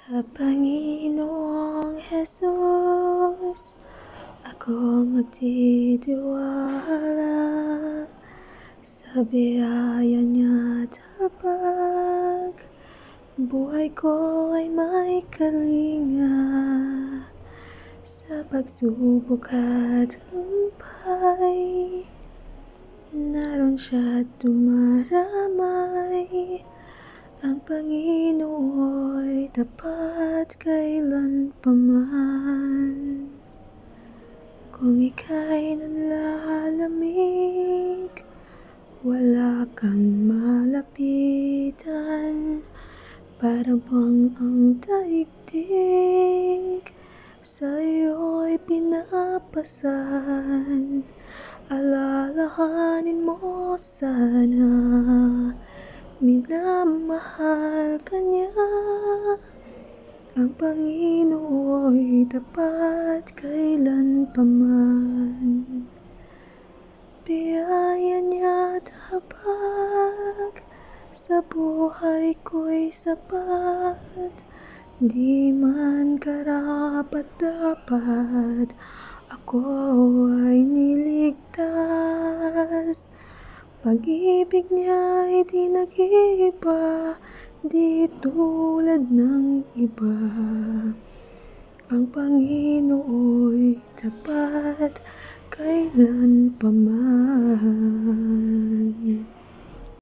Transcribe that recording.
Sa Panginoong Jesus, ako magtitiwala. Sa biyaya niya tapag, buhay ko ay may kalinga. Sa pagsubok at tagumpay, naroon siya't dumaramay. Ang Panginoo'y tapat kailanpaman. Kung ika'y nanlalamig, wala kang malapitan. Para bang ang daigdig sa'yo'y pinapasan. Alalahanin mo sana, minamahal ka niya. Ang Panginoo'y tapat kailanpaman. Biyaya niya tapag, sa buhay ko'y sapat. Di man karapat-dapat, ako ay niligtas. Pag-ibig niya'y di nag-iiba, di tulad ng iba. Ang Panginoo'y tapat kailanpaman.